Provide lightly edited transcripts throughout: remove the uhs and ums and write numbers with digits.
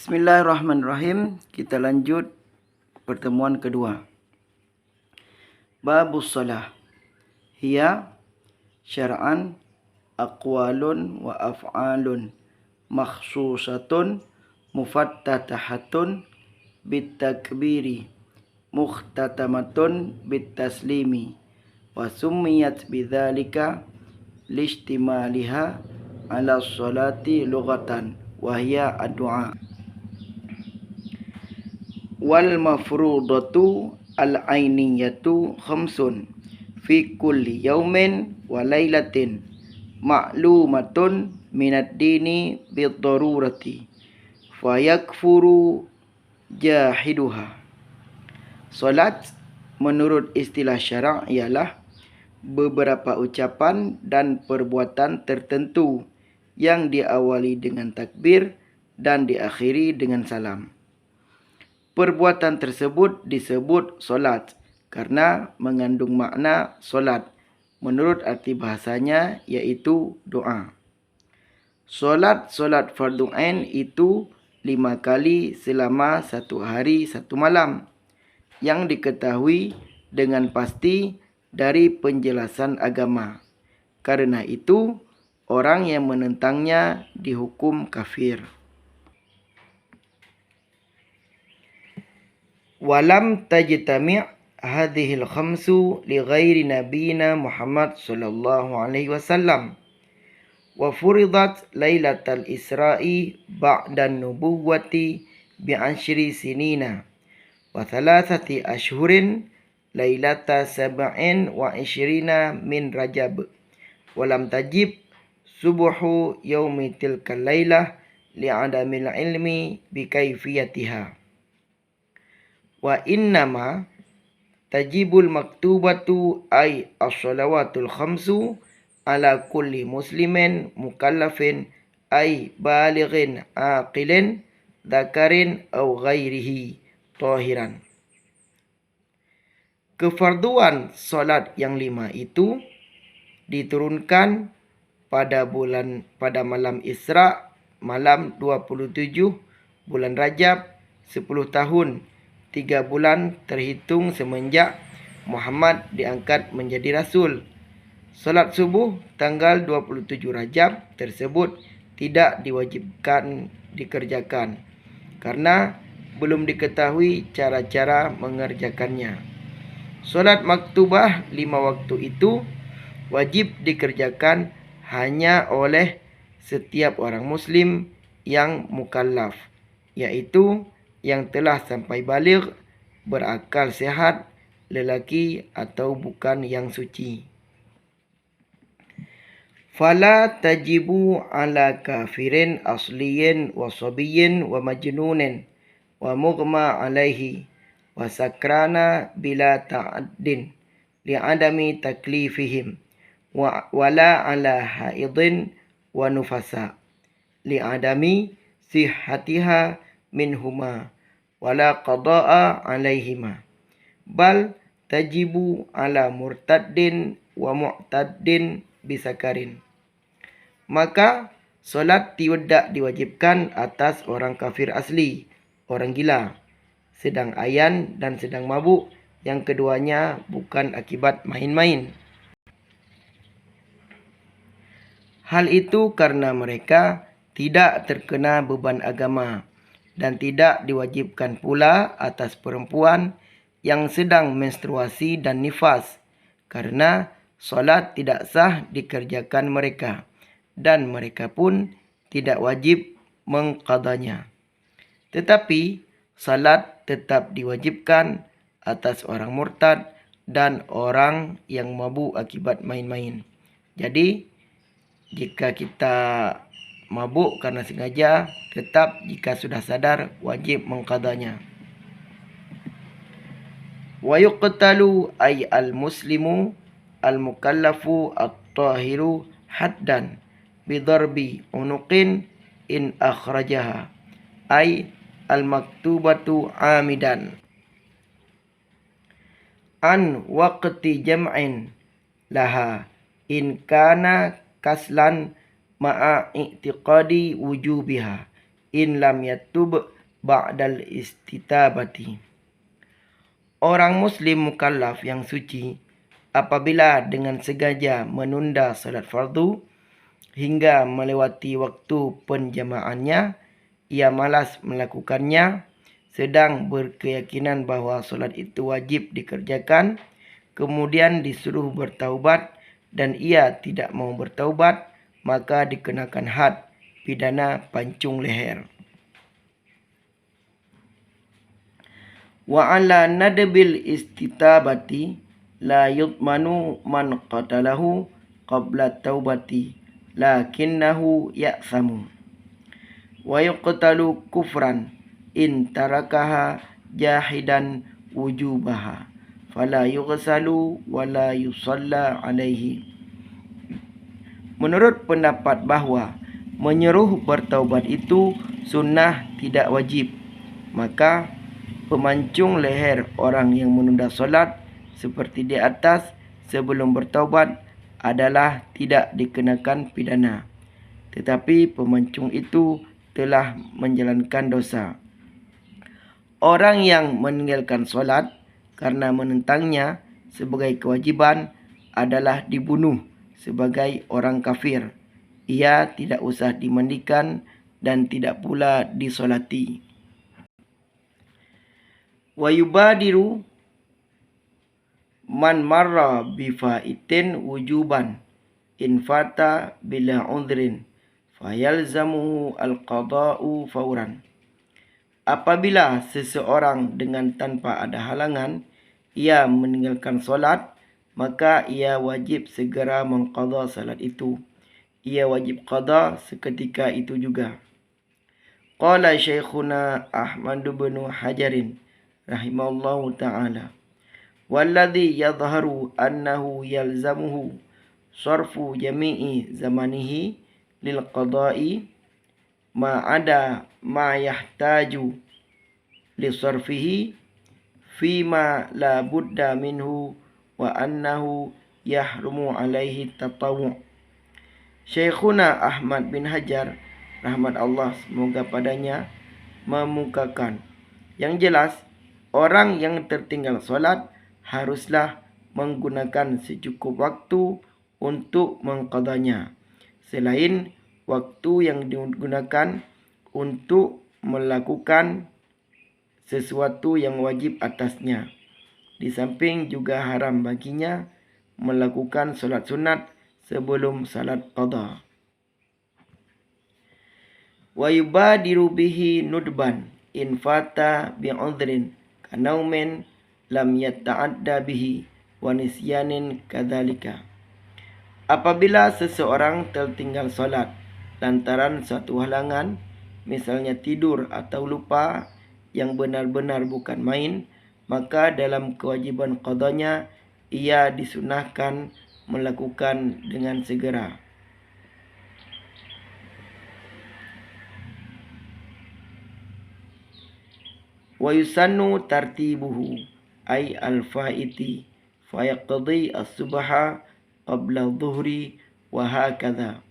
Bismillahirrahmanirrahim. Kita lanjut pertemuan kedua. Babus salah. Hiya syar'an aqwalun wa af'alun makhsusatun mufattatahatun bitakbiri mukhtatamatun bitaslimi wa summiyat bidzalika lishtimaliha ala sholati lughatan wa hiya ad-du'a. Wal mafrudatu al-ainiyatu khamsun fi kulli yaumin wa lailatin ma'lumatun minad dini bid-darurati fa yakfuru jahiduha. Solat menurut istilah syarak ialah beberapa ucapan dan perbuatan tertentu yang diawali dengan takbir dan diakhiri dengan salam. Perbuatan tersebut disebut solat karena mengandung makna solat menurut arti bahasanya, iaitu doa. Solat fardu ain itu 5 kali selama 1 hari 1 malam yang diketahui dengan pasti dari penjelasan agama. Karena itu orang yang menentangnya dihukum kafir. Walam tajtami' hadhil khamsu li ghairi nabiyina Muhammad sallallahu alaihi wasallam wa furidat lailatal isra'i ba'da nubuwwati bi 10 sinina wa 3 ashhurin lailata 27 min Rajab walam tajib subuhu yaumi tilkal lailah li'adamil ilmi bi kaifiyatiha. Wa innama tajibul maktubatu ay as-salawatul khamsu ala kulli muslimin mukallafin ay balighin aqilin dzakarin aw ghairihi tahiran. Kefarduan salat yang 5 itu diturunkan pada malam Isra, malam 27 bulan Rajab 10 tahun 3 bulan terhitung semenjak Muhammad diangkat menjadi Rasul. Salat subuh tanggal 27 Rajab tersebut tidak diwajibkan dikerjakan karena belum diketahui cara-cara mengerjakannya. Salat maktubah 5 waktu itu wajib dikerjakan hanya oleh setiap orang muslim yang mukallaf, yaitu yang telah sampai baligh, berakal sehat, lelaki atau bukan yang suci. Fala tajibu ala kafirin asliyin wa sabiyyin wa majnunin wa mughma alaihi wa sakrana bila ta'addin li'adami taklifihim wa wala ala haidin wa nufasa li'adami sihhatiha minhuma wala qada'a alaihima bal tajibu ala murtaddin wa mu'taddin bisakarin. Maka solat tidak diwajibkan atas orang kafir asli, orang gila, sedang ayan dan sedang mabuk, yang keduanya bukan akibat main-main. Hal itu karena mereka tidak terkena beban agama dan tidak diwajibkan pula atas perempuan yang sedang menstruasi dan nifas, karena solat tidak sah dikerjakan mereka dan mereka pun tidak wajib mengqadanya. Tetapi salat tetap diwajibkan atas orang murtad dan orang yang mabuk akibat main-main. Jadi jika kita mabuk karena sengaja, tetap jika sudah sadar wajib mengqadanya. Wa yuqtalu ay al-muslimu al-mukallafu at-tahiru haddan bidarbi unuqin in akhrajaha ay al-maktubatu amidan an waqti jam'in laha in kana kaslan ma'a i'tiqadi wujubiha in lam yatub ba'dal istitabati. Orang muslim mukallaf yang suci apabila dengan sengaja menunda salat fardu hingga melewati waktu penjamaannya, ia malas melakukannya, sedang berkeyakinan bahawa solat itu wajib dikerjakan, kemudian disuruh bertaubat dan ia tidak mau bertaubat, maka dikenakan had pidana pancung leher. Wa ala nadbil istitabati la yutmanu man qatalahu qabla taubati lakinnahu ya'thamu wa yuqtalu kufran in tarakaha jahidan wujubaha fala yughsalu wala yusalla alaihi. Menurut pendapat bahawa menyuruh bertaubat itu sunnah tidak wajib, maka pemancung leher orang yang menunda solat seperti di atas sebelum bertaubat adalah tidak dikenakan pidana, tetapi pemancung itu telah menjalankan dosa. Orang yang meninggalkan solat karena menentangnya sebagai kewajiban adalah dibunuh sebagai orang kafir. Ia tidak usah dimandikan dan tidak pula disolati. Wa yubadiru man marra bifaitin wujuban in fata bila udhrin fayalzamuhu al-qada'u fauran. Apabila seseorang dengan tanpa ada halangan ia meninggalkan solat, maka ia wajib segera mengqadha salat itu. Ia wajib qadha seketika itu juga. Qala Syekhuna Ahmad bin Hajarin rahimahullahu ta'ala, walladhi yadhaharu annahu yalzamuhu sarfu jami'i zamanihi lil qada'i ma ada ma yahtaju li sarfihi fima la budda minhu wa annahu yahrumu alaihi tatawu'. Syekhuna Ahmad bin Hajar rahmat Allah semoga padanya memukakan, yang jelas orang yang tertinggal solat haruslah menggunakan secukup waktu untuk mengqadanya, selain waktu yang digunakan untuk melakukan sesuatu yang wajib atasnya. Di samping juga haram baginya melakukan solat sunat sebelum salat qadha. Wa yubadiru bihi nudban in fata bi'udhrin kanaumin lam yata'adda bihi wa nisyanin kadzalika. Apabila seseorang tertinggal solat lantaran suatu halangan, misalnya tidur atau lupa yang benar-benar bukan main, maka dalam kewajiban qadanya ia disunahkan melakukan dengan segera. Wa yusannu tartibuhu ay al-faiti fayaqdi as-subha qabla dhuhri wa hakadha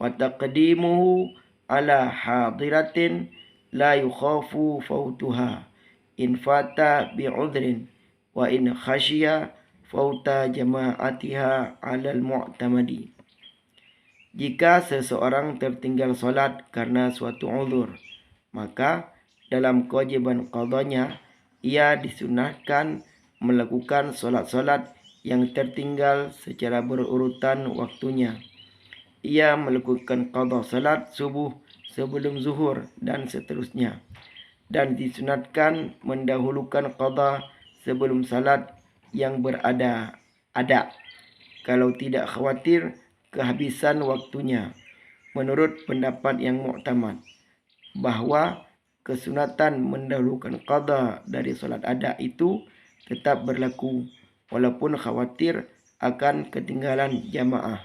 wa taqdimuhu ala hadiratin la yukhafu fautuha in fata bi'udhrin wa in khashiya fauta jama'atiha 'alal mu'tamadi. Jika seseorang tertinggal solat karena suatu uzur, maka dalam kewajiban qadanya ia disunahkan melakukan solat-solat yang tertinggal secara berurutan waktunya. Ia melakukan qadha salat subuh sebelum zuhur dan seterusnya, dan disunatkan mendahulukan qadha sebelum salat yang berada kalau tidak khawatir kehabisan waktunya. Menurut pendapat yang muktamad bahawa kesunatan mendahulukan qadha dari solat ada itu tetap berlaku walaupun khawatir akan ketinggalan jamaah.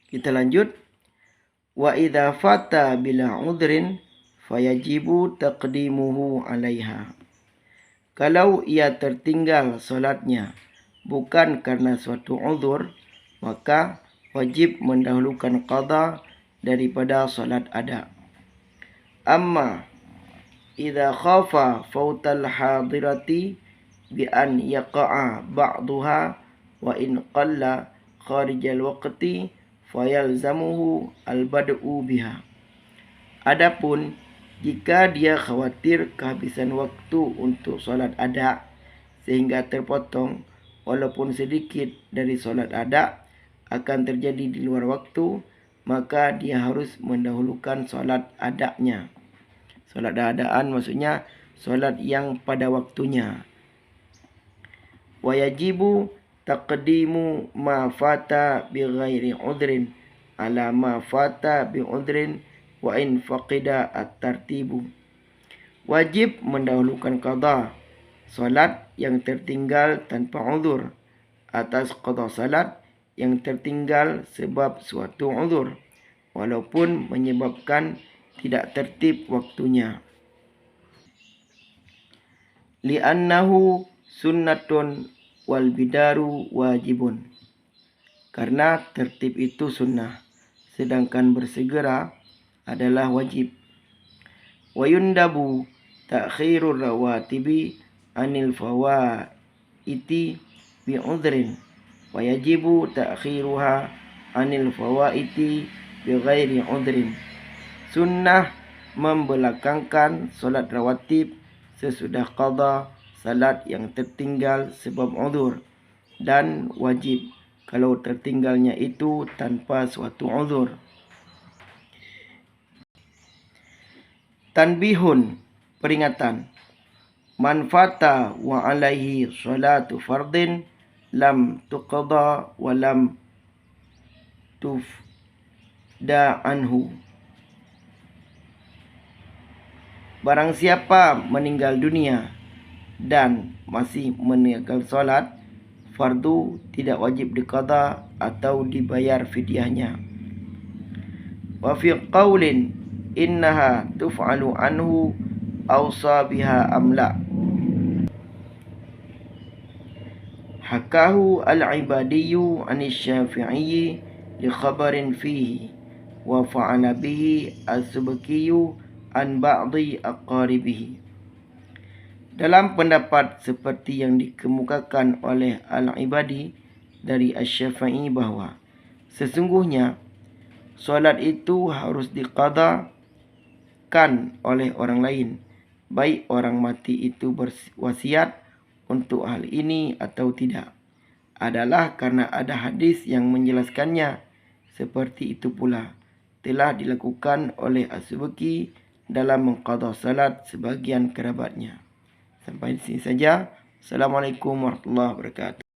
Kita lanjut. Wa idza fata bila udhrin fayajibu taqdimuhu 'alaiha. Kalau ia tertinggal solatnya bukan karena suatu uzur, maka wajib mendahulukan qadha daripada solat ada. Amma idza khafa fautal hadirati bi an yaqa'a ba'daha wa in qalla kharijal waqti fayalzamuhu al-bad'u biha. Adapun jika dia khawatir kehabisan waktu untuk solat ada sehingga terpotong walaupun sedikit dari solat ada akan terjadi di luar waktu, maka dia harus mendahulukan solat adanya. Solat adaan maksudnya solat yang pada waktunya. Wa yajibu taqdimu ma fata bi ghairi udrin ala ma fata bi udrin wa in faqida at-tartibu. Wajib mendahulukan qada solat yang tertinggal tanpa uzur atas qada salat yang tertinggal sebab suatu uzur walaupun menyebabkan tidak tertib waktunya. Li'annahu sunnatun wal bidaru wajibun. Karena tertib itu sunnah, sedangkan bersegera adalah wajib. Wa yundabu ta'khirur rawatibi anil fawaiti bi udhrin wa yajibu ta'khiruha anil fawaiti bi ghairi udhrin. Sunnah membelakangkan solat rawatib sesudah qada salat yang tertinggal sebab uzur, dan wajib kalau tertinggalnya itu tanpa suatu uzur. Tanbihun, peringatan. Man fata wa alaihi salatu fardin lam tuqada wa lam tufda anhu. Barang siapa meninggal dunia dan masih meninggalkan solat fardu, tidak wajib diqada atau dibayar fidyahnya. Wa fi qaulin innaha tuf'alu anhu awsa biha amla. Hakahu al-ibadiyyu anis syafi'i li khabarin fihi wa fa'ala bihi as-subkiyyu an ba'di aqaribihi. Dalam pendapat seperti yang dikemukakan oleh Al-Ibadi dari Asy-Syafi'i bahawa sesungguhnya solat itu harus diqadakan oleh orang lain, baik orang mati itu berwasiat untuk hal ini atau tidak, adalah karena ada hadis yang menjelaskannya. Seperti itu pula telah dilakukan oleh As-Subki dalam mengqadha salat sebagian kerabatnya. Sampai di sini saja. Assalamualaikum warahmatullahi wabarakatuh.